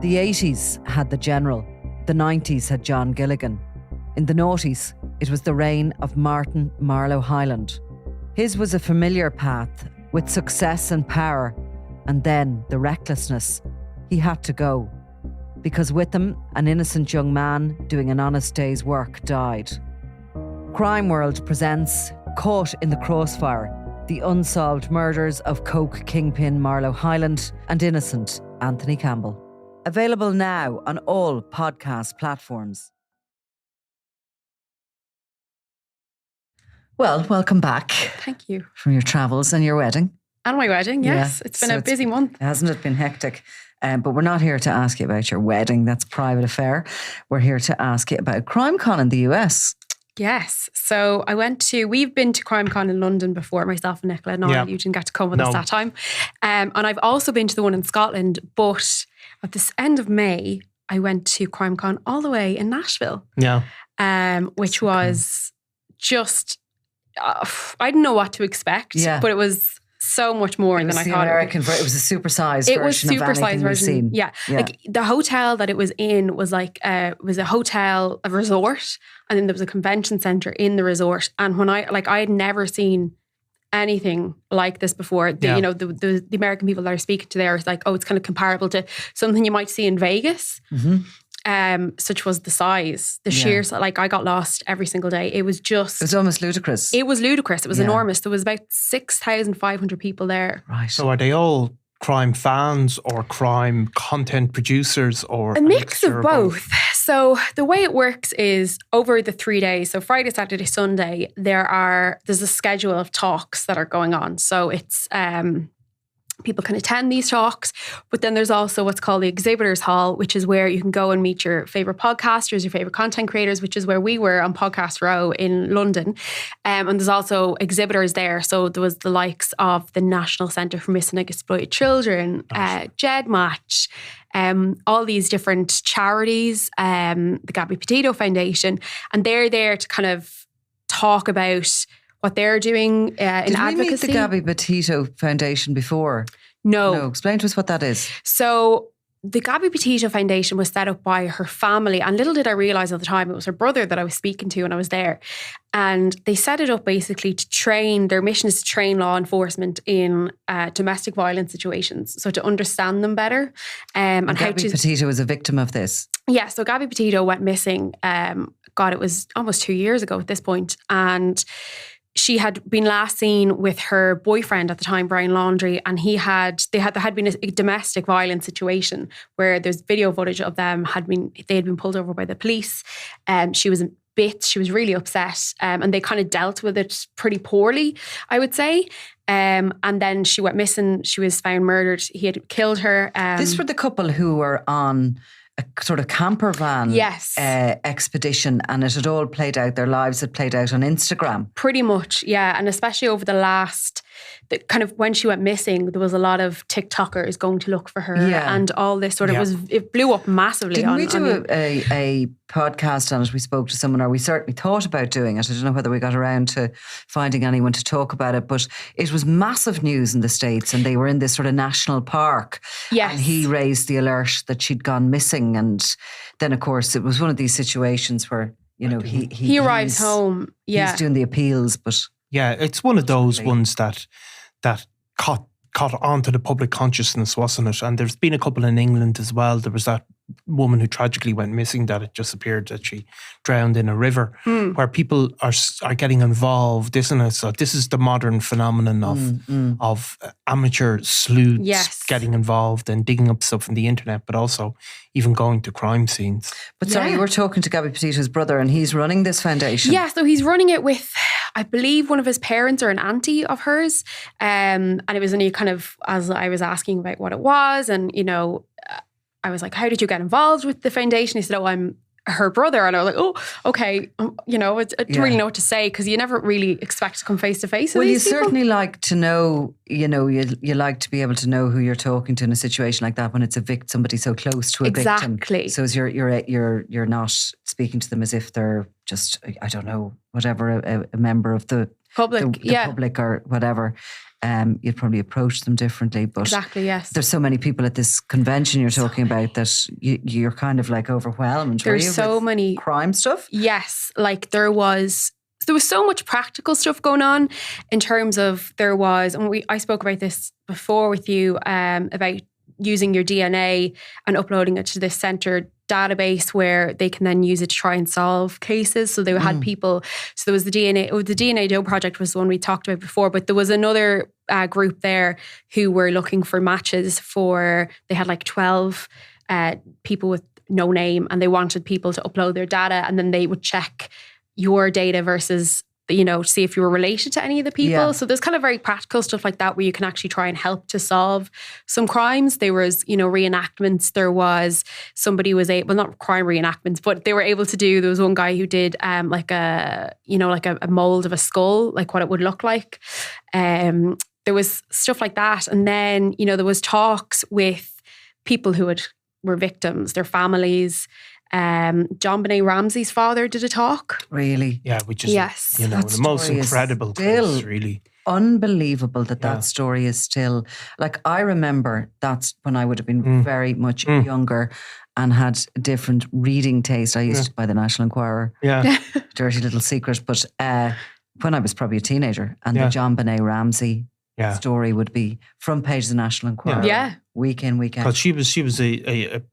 The 80s had the General. The 90s had John Gilligan. In the noughties, it was the reign of Martin Marlowe Hyland. His was a familiar path with success and power, and then the recklessness. He had to go, because with him, an innocent young man doing an honest day's work died. Crime World presents Caught in the Crossfire, the unsolved murders of Coke kingpin Marlowe Hyland and innocent Anthony Campbell. Available now on all podcast platforms. Well, welcome back. Thank you. From your travels and your wedding. And my wedding, yes. Yeah, it's been a busy month. Hasn't it been hectic? But we're not here to ask you about your wedding. That's a private affair. We're here to ask you about CrimeCon in the US. Yes. So we've been to CrimeCon in London before, myself and Nicola and Niall. Yeah. You didn't get to come with us that time. And I've also been to the one in Scotland, but at the end of May, I went to CrimeCon all the way in Nashville. Yeah. Which was just, I didn't know what to expect, but it was so much more than I thought. It was a supersized version of anything we've seen. Yeah. Like the hotel that it was in was like a resort, and then there was a convention center in the resort. And when I had never seen anything like this before. The American people that are speaking to there is like, oh, it's kind of comparable to something you might see in Vegas. Mm-hmm. Such was the size, the sheer, like I got lost every single day. It was almost ludicrous. It was ludicrous. It was enormous. There was about 6,500 people there. Right. So are they all crime fans or crime content producers or a mix of both? So the way it works is over the 3 days, so Friday, Saturday, Sunday, there's a schedule of talks that are going on. So it's people can attend these talks, but then there's also what's called the Exhibitors Hall, which is where you can go and meet your favourite podcasters, your favourite content creators, which is where we were on Podcast Row in London. And there's also exhibitors there. So there was the likes of the National Centre for Missing and Exploited Children, GEDmatch, all these different charities, the Gabby Petito Foundation, and they're there to kind of talk about what they're doing in advocacy. Did we meet the Gabby Petito Foundation before? No. Explain to us what that is. So the Gabby Petito Foundation was set up by her family, and little did I realise at the time it was her brother that I was speaking to when I was there. And they set it up basically to train, their mission is to train law enforcement in domestic violence situations, so to understand them better. And Gabby Petito was a victim of this. Yeah, so Gabby Petito went missing, it was almost 2 years ago at this point, and she had been last seen with her boyfriend at the time, Brian Laundrie, and there had been a domestic violence situation where there's video footage of they had been pulled over by the police. She was in bits, she was really upset, and they kind of dealt with it pretty poorly, I would say. And then she went missing. She was found murdered. He had killed her. This were the couple who were on a sort of camper van expedition, and it had all played out, their lives had played out on Instagram. Pretty much, yeah. And especially over kind of when she went missing, there was a lot of TikTokers going to look for her and all this sort of it blew up massively. Didn't we do a podcast on it? We spoke to someone, or we certainly thought about doing it. I don't know whether we got around to finding anyone to talk about it, but it was massive news in the States, and they were in this sort of national park. Yes. And he raised the alert that she'd gone missing. And then, of course, it was one of these situations where, he arrives home. Yeah. He's doing the appeals, but... Yeah, it's one of those ones that caught onto the public consciousness, wasn't it? And there's been a couple in England as well. There was that woman who tragically went missing, that it just appeared that she drowned in a river, where people are getting involved, isn't it? So this is the modern phenomenon of amateur sleuths getting involved and digging up stuff from the internet, but also even going to crime scenes. But sorry, you were talking to Gabby Petito's brother, and he's running this foundation. Yeah, so he's running it with, I believe, one of his parents or an auntie of hers. And it was only kind of, as I was asking about what it was, and, I was like, how did you get involved with the foundation? He said, oh, I'm her brother. And I was like, oh, okay. I don't really know what to say, because you never really expect to come face to face with these people. Certainly like to know, you like to be able to know who you're talking to in a situation like that when it's somebody so close to a victim. Exactly. So as you're not speaking to them as if they're just, I don't know, whatever, a member of the public, the public or whatever. you'd probably approach them differently. But Exactly, yes. there's so many people at this convention you're talking about that you're kind of like overwhelmed. There's so many crime stuff. Yes, like there was so much practical stuff going on in terms of I spoke about this before with you about using your DNA and uploading it to this centre database where they can then use it to try and solve cases. So they had people, so there was the DNA Doe project was the one we talked about before, but there was another group there who were looking for matches they had like 12 people with no name, and they wanted people to upload their data, and then they would check your data versus, to see if you were related to any of the people. Yeah. So there's kind of very practical stuff like that where you can actually try and help to solve some crimes. There was, reenactments. There was somebody not crime reenactments, but they were able to do, there was one guy who did like a mold of a skull, like what it would look like. There was stuff like that. And then, there was talks with people who were victims, their families. John Benet Ramsey's father did a talk. Really? Yeah, which is yes. the most incredible case, really. Unbelievable that story is still, like, I remember that's when I would have been very much younger and had a different reading taste. I used to buy the National Enquirer. Yeah. Dirty little secret. But when I was probably a teenager, and the John Benet Ramsey story would be front page of the National Enquirer. Yeah. Week in, week out. Because she was a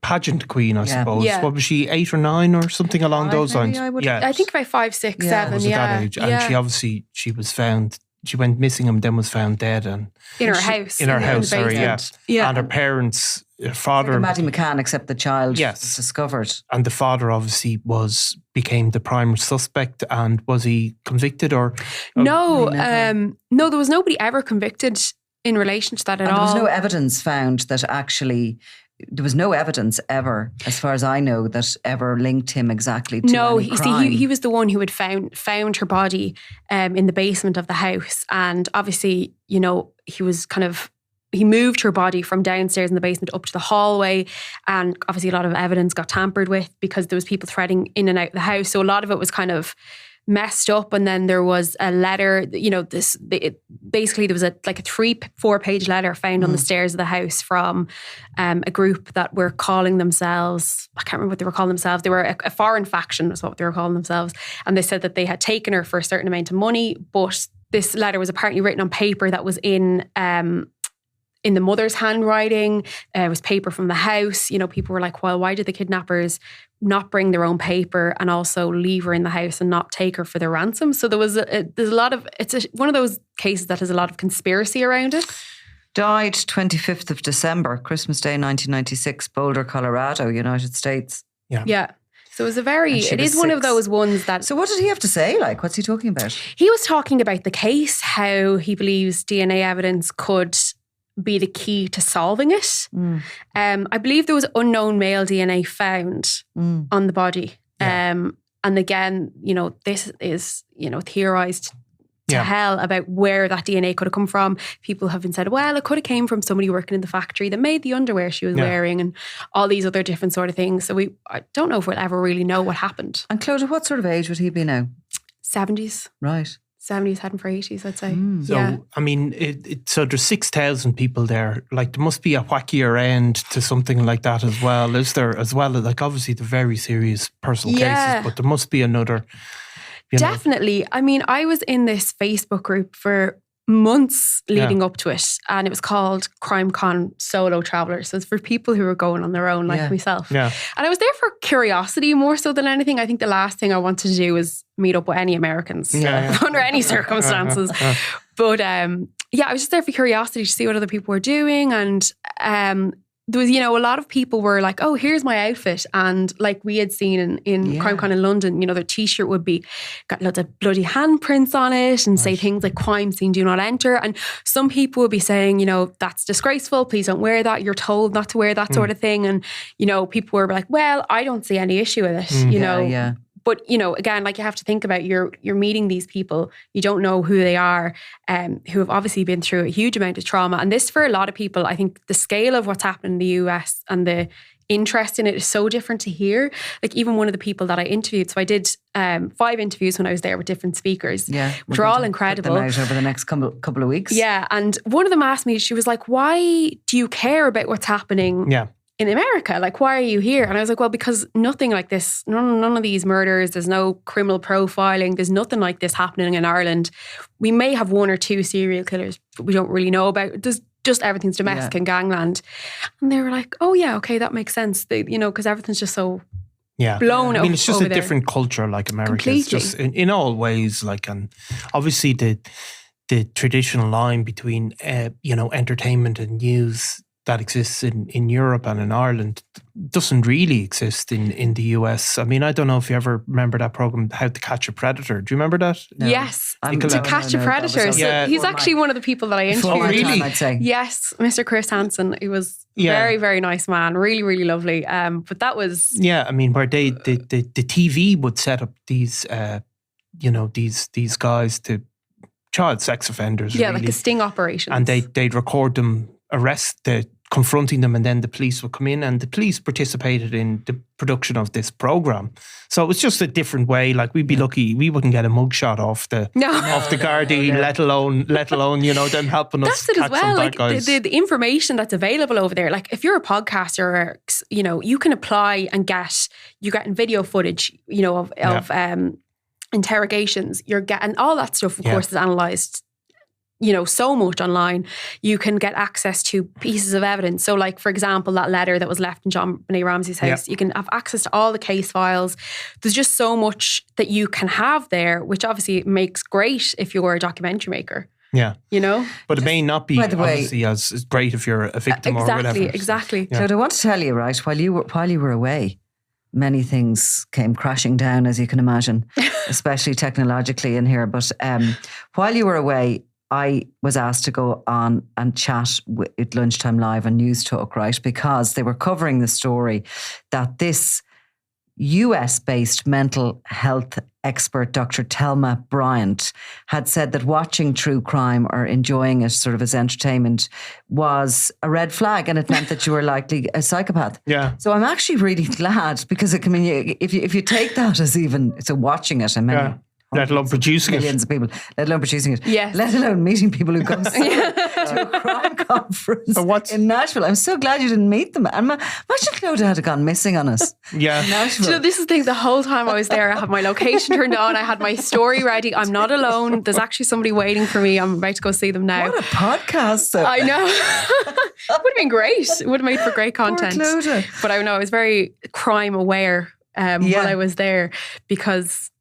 pageant queen, I suppose. Yeah. What was she, 8 or 9 or something along those lines? I think about 5, 6, 7. Was at that age. And she was found, she went missing and then was found dead. And in her house. In her house, sorry, yeah. And her parents, her father. Like Maddie McCann, except the child was discovered. And the father obviously became the prime suspect. And was he convicted or? No, no, there was nobody ever convicted in relation to that at all. There was no evidence found that actually. There was no evidence ever, as far as I know, that ever linked him exactly to any crime. He was the one who had found her body in the basement of the house. And obviously, he moved her body from downstairs in the basement up to the hallway. And obviously a lot of evidence got tampered with because there was people threading in and out the house. So a lot of it was kind of messed up. And then there was a letter, basically there was a 3-4 page letter found on the stairs of the house from a group that were calling themselves, I can't remember what they were calling themselves. They were a foreign faction was what they were calling themselves. And they said that they had taken her for a certain amount of money, but this letter was apparently written on paper that was in the mother's handwriting. It was paper from the house. People were like, well, why did the kidnappers not bring their own paper and also leave her in the house and not take her for their ransom? So there's a lot of, one of those cases that has a lot of conspiracy around it. Died 25th of December, Christmas Day, 1996, Boulder, Colorado, United States. Yeah. Yeah. So it was it is one of those ones that... So what did he have to say? Like, what's he talking about? He was talking about the case, how he believes DNA evidence could be the key to solving it. I believe there was unknown male DNA found on the body. And again, this is, theorized to hell about where that DNA could have come from. People have been said, well, it could have came from somebody working in the factory that made the underwear she was wearing and all these other different sort of things. So I don't know if we'll ever really know what happened. And Clodagh, what sort of age would he be now? 70s. Right. 70s, heading for 80s, I'd say. So, I mean, so there's 6,000 people there. Like, there must be a wackier end to something like that as well. Is there, as well? Like, obviously, the very serious personal cases, but there must be another. Definitely. I mean, I was in this Facebook group for months leading up to it, and it was called Crime Con Solo Travelers. So it's for people who are going on their own, like myself. Yeah. And I was there for curiosity more so than anything. I think the last thing I wanted to do was meet up with any Americans under any circumstances. But I was just there for curiosity to see what other people were doing. And there was, a lot of people were like, oh, here's my outfit. And like we had seen in CrimeCon in London, their t-shirt would be got loads of bloody handprints on it and say things like crime scene, do not enter. And some people would be saying, that's disgraceful. Please don't wear that. You're told not to wear that sort of thing. And, people were like, well, I don't see any issue with it, But, again, like you have to think about you're meeting these people. You don't know who they are, who have obviously been through a huge amount of trauma. And this, for a lot of people, I think the scale of what's happened in the US and the interest in it is so different to here. Like even one of the people that I interviewed, so I did 5 interviews when I was there with different speakers, which were all incredible. Put them out over the next couple of weeks. Yeah, and one of them asked me, she was like, why do you care about what's happening in America? Like, why are you here? And I was like, well, because nothing like this, none of these murders, there's no criminal profiling, there's nothing like this happening in Ireland. We may have 1 or 2 serial killers, but we don't really know about. There's just everything's domestic and gangland. And they were like, oh yeah, okay, that makes sense. They, because everything's just so blown up. I mean, it's just a there. Different culture, like America. Completely. It's just in all ways, like, and obviously the traditional line between entertainment and news that exists in Europe and in Ireland doesn't really exist in the US. I mean, I don't know if you ever remember that program, How to Catch a Predator. Do you remember that? No. Yes, To Catch a Predator. So he's actually one of the people that I interviewed. Oh, really? I'd say. Yes, Mr. Chris Hansen. He was very, very nice man. Really, really lovely. But that was... Yeah, I mean, where the TV would set up these, these guys to child sex offenders. Yeah, really. like a sting operation. And they'd record them, confronting them, and then the police would come in, and the police participated in the production of this program. So it was just a different way. Like, we'd be lucky we wouldn't get a mugshot off the Gardaí, let alone them helping us catch some bad guys. The information that's available over there. Like, if you're a podcaster, you can apply and get video footage, of interrogations. And all that stuff, of course, is analysed. So much online. You can get access to pieces of evidence. So, like, for example, that letter that was left in John Benet Ramsey's house, you can have access to all the case files. There's just so much that you can have there, which obviously makes great if you're a documentary maker. Yeah. But it may not be, by the way, obviously, as great if you're a victim or whatever. Exactly. So I want to tell you, right, while you were away, many things came crashing down, as you can imagine, especially technologically in here. But while you were away, I was asked to go on and chat at Lunchtime Live on News Talk, right? Because they were covering the story that this US-based mental health expert, Dr. Thelma Bryant, had said that watching true crime or enjoying it sort of as entertainment was a red flag, and it meant that you were likely a psychopath. Yeah. So I'm actually really glad, because if you take that as even watching it, and many. Let alone producing millions of people, let alone producing it. Yes. Let alone meeting people who come to a crime conference in Nashville. I'm so glad you didn't meet them. And imagine Clodagh had gone missing on us. Yeah. So this is the thing, the whole time I was there, I had my location turned on, I had my story ready. I'm not alone. There's actually somebody waiting for me. I'm about to go see them now. What a podcast. I know. It would have been great. It would have made for great content. Poor Clodagh. But I know I was very crime aware while I was there, because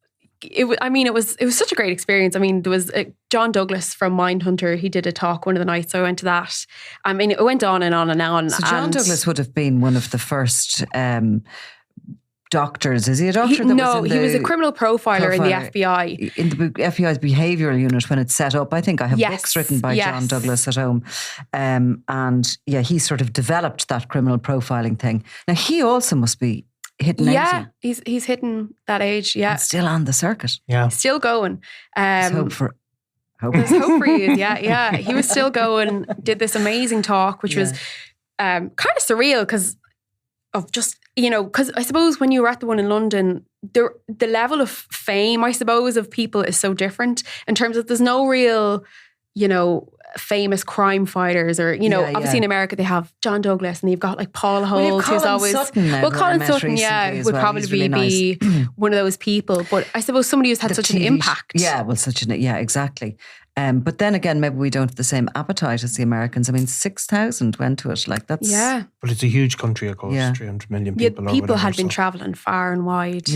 it was such a great experience. I mean, there was John Douglas from Mindhunter. He did a talk one of the nights, so I went to that. I mean, it went on and on and on. So John Douglas would have been one of the first doctors. Is he a doctor? He was a criminal profiler in the FBI. In the FBI's behavioural unit when it's set up. I think I have books written by John Douglas at home. And he sort of developed that criminal profiling thing. Now, he also must be hitting 80. He's hitting that age, and still on the circuit. Yeah. Still going. There's hope for There's hope for you, yeah. He was still going, did this amazing talk, which was kind of surreal because of just, because I suppose when you were at the one in London, the level of fame, I suppose, of people is so different in terms of there's no real, famous crime fighters or, obviously in America they have John Douglas and you've got like Paul Holt, who's always... Colin Sutton, would probably be one of those people. But I suppose somebody who's had such an impact. Exactly. But then again, maybe we don't have the same appetite as the Americans. I mean, 6,000 went to it. Like that's... Yeah. But it's a huge country, of course, 300 million people. People had been travelling far and wide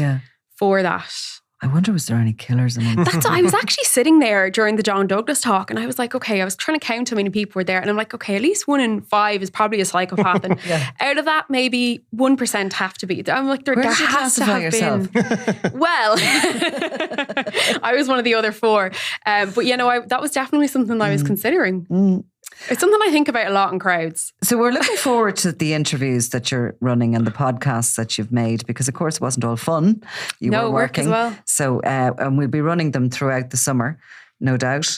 for that. I wonder, was there any killers among them? I was actually sitting there during the John Douglas talk and I was like, okay, I was trying to count how many people were there and I'm like, okay, at least 1 in 5 is probably a psychopath and out of that maybe 1% have to be. I'm like, there has to have yourself? Been. Well, I was one of the other 4. But that was definitely something I was considering. It's something I think about a lot in crowds. So we're looking forward to the interviews that you're running and the podcasts that you've made, because of course it wasn't all fun. You were working. Work as well. So and we'll be running them throughout the summer, no doubt.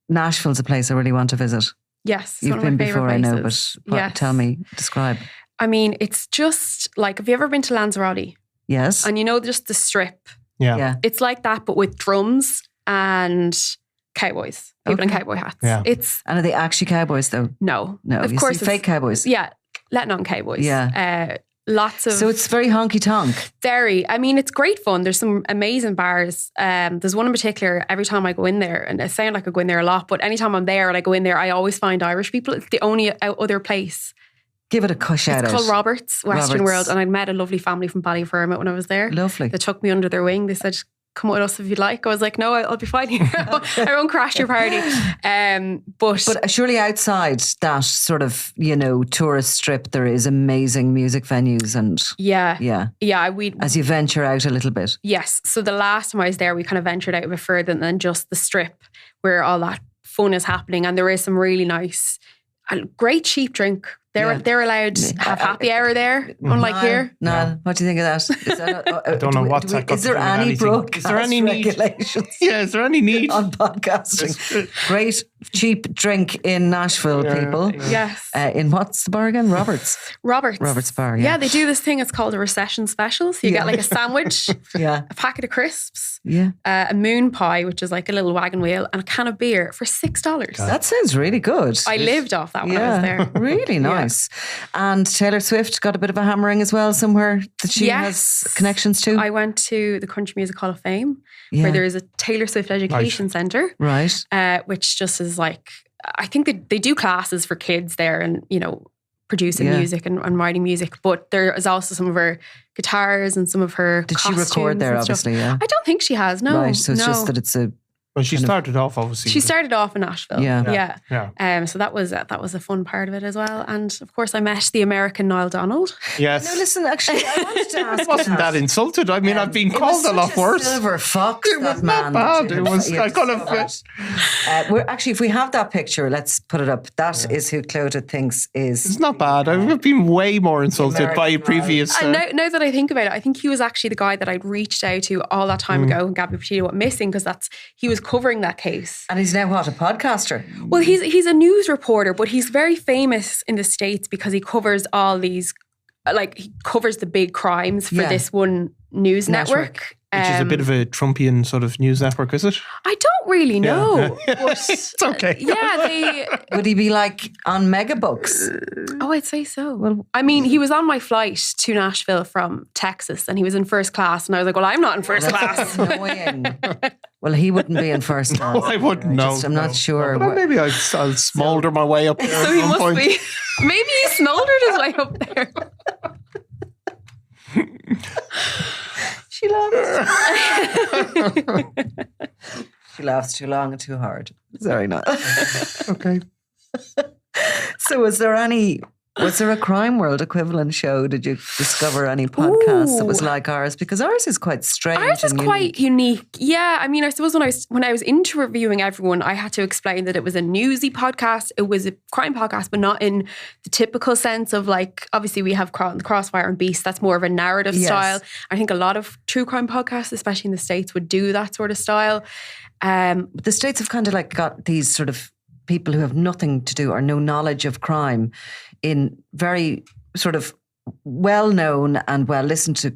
Nashville's a place I really want to visit. Yes, you've been before, I know, but tell me, describe. I mean, it's just like, have you ever been to Lanzarote? Yes. And you know, just the strip. Yeah. It's like that, but with drums and cowboys. People in cowboy hats. Yeah. And are they actually cowboys though? No. No. Of you course, see fake cowboys. Yeah. Letting on cowboys. Yeah. Lots of. So it's very honky tonk. Very. I mean, it's great fun. There's some amazing bars. There's one in particular, every time I go in there, and I sound like I go in there a lot, but anytime I'm there and I go in there, I always find Irish people. It's the only other place. Give it a shout out. It's called Roberts, Western Roberts. World. And I met a lovely family from Ballyfermot when I was there. Lovely. They took me under their wing. They said, come with us if you'd like. I was like, no, I'll be fine here. I won't crash your party. But surely outside that sort of, tourist strip, there is amazing music venues and yeah. As you venture out a little bit. Yes. So the last time I was there, we kind of ventured out a bit further than just the strip where all that fun is happening. And there is some really nice, great cheap drink. They're allowed to have happy hour there, unlike here. Niall, what do you think of that? I don't know what's that got Is to there do with any anything. broadcast Is there any need? regulations? Yeah, is there any need? On podcasting. Great cheap drink in Nashville, people. Yes. In what's the bar again? Roberts bar, yeah. Yeah, they do this thing, it's called a recession special. So you get like a sandwich, a packet of crisps, a moon pie, which is like a little wagon wheel, and a can of beer for $6. That sounds really good. I lived off that when I was there. Really nice. And Taylor Swift got a bit of a hammering as well somewhere that she has connections to. I went to the Country Music Hall of Fame where there is a Taylor Swift Education Centre. Right. Which just is like, I think they do classes for kids there and, producing music and writing music. But there is also some of her guitars and some of her Did she record there, obviously? Yeah. I don't think she has, no. Right, so it's just that it's a... Well, she started off obviously. She started off in Nashville. Yeah. So that was a fun part of it as well. And of course, I met the American Niall Donald. Yes. No, listen, actually, I wanted to ask. Wasn't that insulted? I mean, I've been called a lot worse. Silver fox. It was not bad. It was. I kind of. We're actually, if we have that picture, let's put it up. That is who Clodagh thinks is. It's not bad. I've been way more insulted by a previous. And now that I think about it, I think he was actually the guy that I'd reached out to all that time ago, and Gabby Petito went missing, because he was covering that case. And he's now what, a podcaster? Well, he's a news reporter, but he's very famous in the States because he covers all these, like he covers the big crimes for this one news network. Which is a bit of a Trumpian sort of news network, is it? I don't really know. Yeah. But it's okay. Yeah, would he be like on Megabooks? Oh, I'd say so. Well, I mean, he was on my flight to Nashville from Texas and he was in first class. And I was like, well, I'm not in first class. Annoying. Well, he wouldn't be in first class. No, I wouldn't know. I'm not sure. Well, maybe I'll smolder my way up there. So he must be. Maybe he smoldered his way up there. She laughs. She laughs too long and too hard. Sorry, not. Okay. So was there a Crime World equivalent show? Did you discover any podcast that was like ours? Because ours is quite strange. Ours is quite unique. Yeah. I mean, I suppose when I was interviewing everyone, I had to explain that it was a newsy podcast. It was a crime podcast, but not in the typical sense of like, obviously we have Crossfire and Beast. That's more of a narrative style. I think a lot of true crime podcasts, especially in the States, would do that sort of style. But the States have kind of like got these sort of people who have nothing to do or no knowledge of crime in very sort of well-known and well-listened to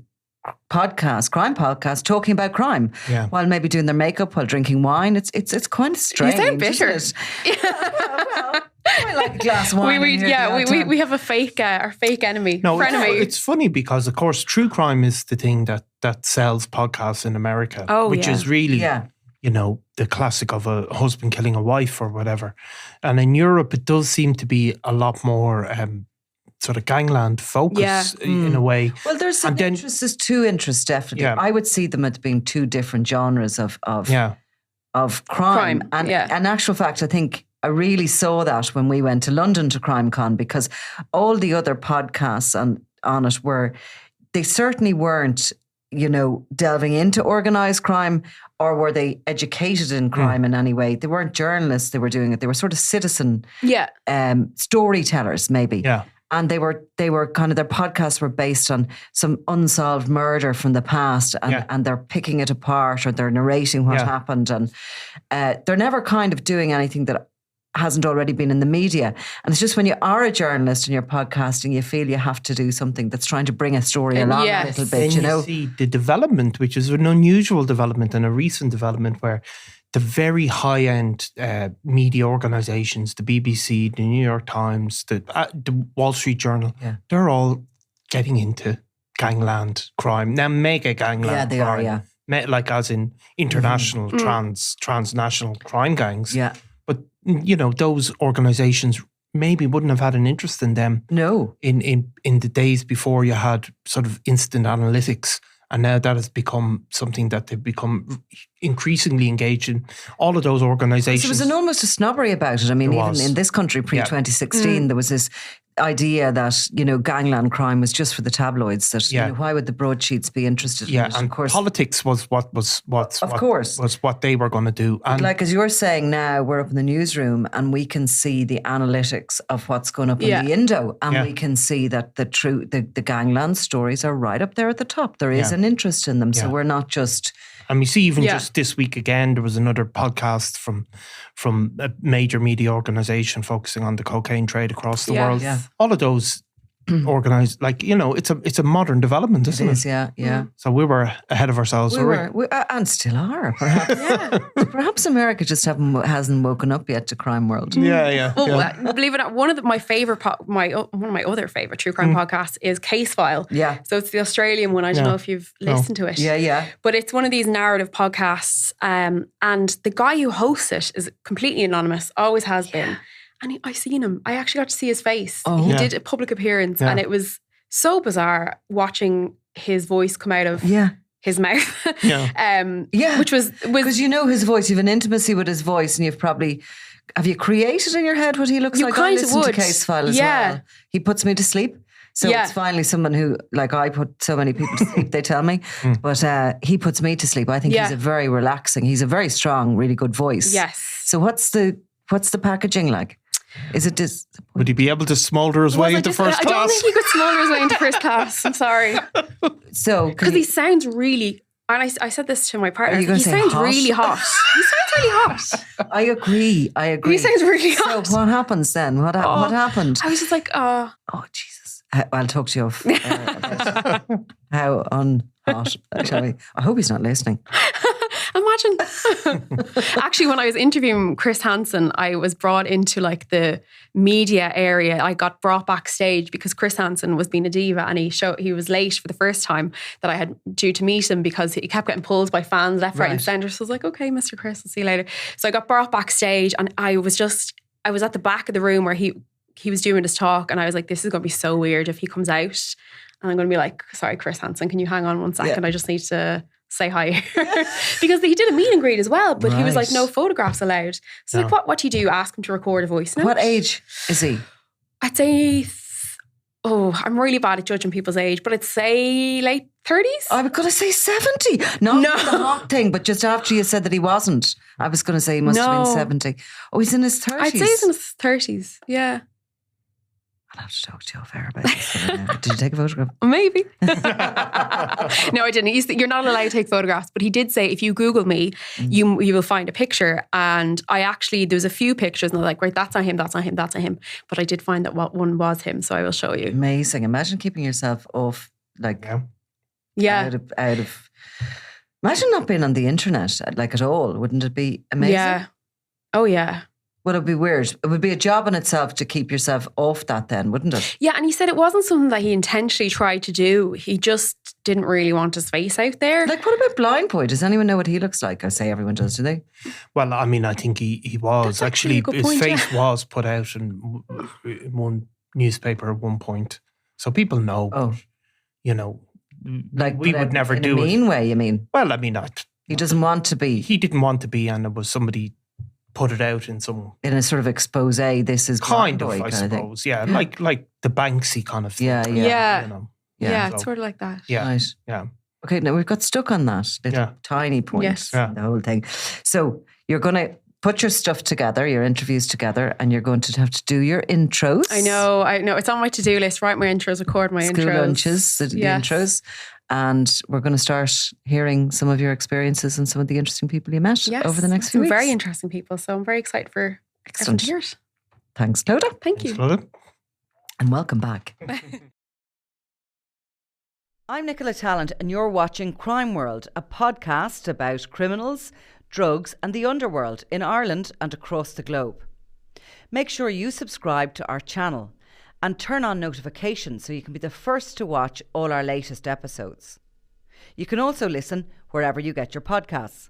crime podcasts talking about crime while maybe doing their makeup, while drinking wine. It's kind of strange. You sound bitter. Well, I like a glass of wine. We have a fake, our fake enemy. No, it's funny because, of course, true crime is the thing that sells podcasts in America, which is really... the classic of a husband killing a wife or whatever. And in Europe, it does seem to be a lot more sort of gangland focus in a way. Well, there's some interests. There's two interests, definitely. Yeah. I would see them as being two different genres of crime. And in actual fact, I think I really saw that when we went to London to CrimeCon, because all the other podcasts on it they certainly weren't, delving into organised crime, or were they educated in crime in any way? They weren't journalists. They were doing it. They were sort of citizen storytellers, maybe. Yeah. And they were kind of, their podcasts were based on some unsolved murder from the past, and they're picking it apart, or they're narrating what happened, and they're never kind of doing anything that hasn't already been in the media. And it's just when you are a journalist and you're podcasting, you feel you have to do something that's trying to bring a story along a little bit, you know. See the development, which is an unusual development and a recent development, where the very high-end media organisations, the BBC, the New York Times, the Wall Street Journal, they're all getting into gangland crime. Now, mega gangland they crime. are, yeah. Like as in international, transnational crime gangs. Yeah. But, you know, those organisations maybe wouldn't have had an interest in them. No. In the days before you had sort of instant analytics. And now that has become something that they've become increasingly engaged in. All of those organisations. There was almost a snobbery about it. I mean, even in this country pre-2016, there was this idea that, you know, gangland crime was just for the tabloids. That you know, why would the broadsheets be interested in it? And of course, politics was what they were going to do. And like as you're saying now, we're up in the newsroom and we can see the analytics of what's going up in the Indo, and we can see that the gangland stories are right up there at the top. There is an interest in them, so we're not just. And we see even just this week again, there was another podcast from a major media organisation focusing on the cocaine trade across the world. Yeah. All of those organised, like, you know, it's a modern development, isn't it? Yeah. So we were ahead of ourselves. We were, and still are, perhaps. Perhaps America just hasn't woken up yet to crime world. Yeah. Well, believe it or not, one of my other favourite true crime podcasts is Case File. Yeah. So it's the Australian one. I don't know if you've listened to it. Yeah. But it's one of these narrative podcasts, and the guy who hosts it is completely anonymous, always has been. And I seen him. I actually got to see his face. He did a public appearance, and it was so bizarre watching his voice come out of his mouth. Which was because you know his voice. You have an intimacy with his voice, and have you created in your head what he looks like? Kind I listen to Case File as well. He puts me to sleep. So it's finally someone who, like, I put so many people to sleep, they tell me. But he puts me to sleep. I think he's he's a very strong, really good voice. Yes. So what's the packaging like? Is it would he be able to smoulder his way into first class? I don't think he could smoulder his way into first class. I'm sorry. So because he sounds really, and I said this to my partner, he sounds really hot. He sounds really hot. I agree. He sounds really hot. So what happens then? What happened? I was just like, oh Jesus. I'll talk to you off about how unhot, shall we? I hope he's not listening. Imagine. Actually, when I was interviewing Chris Hansen, I was brought into like the media area. I got brought backstage because Chris Hansen was being a diva, and he was late for the first time that I had due to meet him because he kept getting pulled by fans left, right and centre. So I was like, okay, Mr. Chris, I'll see you later. So I got brought backstage, and I was at the back of the room where he was doing his talk, and I was like, this is going to be so weird if he comes out and I'm going to be like, sorry, Chris Hansen, can you hang on one second? I just need to say hi. Because he did a meet and greet as well, but he was like, no photographs allowed. So like, what do you do? Ask him to record a voice note. What age is he? I'd say, I'm really bad at judging people's age, but I'd say late 30s. I was going to say 70. Not the hot thing, but just after you said that he wasn't, I was going to say he must have been 70. Oh, he's in his 30s. I'd say he's in his 30s, yeah. I'll have to talk to you off air about this. Did you take a photograph? Maybe. No, I didn't. You're not allowed to take photographs. But he did say, if you Google me, you will find a picture. And there's a few pictures, and I was like, right, that's not him, that's not him, that's not him. But I did find that one was him, so I will show you. Amazing. Imagine keeping yourself off, like, out of. Imagine not being on the internet, like, at all. Wouldn't it be amazing? Yeah. Oh, yeah. Would it be weird? It would be a job in itself to keep yourself off that then, wouldn't it? Yeah, and he said it wasn't something that he intentionally tried to do. He just didn't really want his face out there. Like, what about Blind Boy? Does anyone know what he looks like? I say everyone does, do they? Well, I mean, I think he was. Actually, his face was put out in one newspaper at one point. So people know. Oh. You know, like we would never do it. In a mean way, you mean? Well, I mean, he doesn't want to be. He didn't want to be, and it was somebody put it out in a sort of expose. This is kind of, I suppose. Yeah, like the Banksy kind of thing. Yeah. You know? Yeah, it's sort of like that. Yeah, right. Yeah. Okay, now we've got stuck on that little tiny point. The whole thing. So you're going to put your stuff together, your interviews together, and you're going to have to do your intros. I know. It's on my to-do list. Write my intros, record my intros. School lunches, the intros. And we're going to start hearing some of your experiences and some of the interesting people you met over the next few weeks. Very interesting people. So I'm very excited for Excellent. Hear it. Thanks, Clodagh. Thank you. Clodagh. And welcome back. I'm Nicola Tallant, and you're watching Crime World, a podcast about criminals, drugs, and the underworld in Ireland and across the globe. Make sure you subscribe to our channel and turn on notifications so you can be the first to watch all our latest episodes. You can also listen wherever you get your podcasts.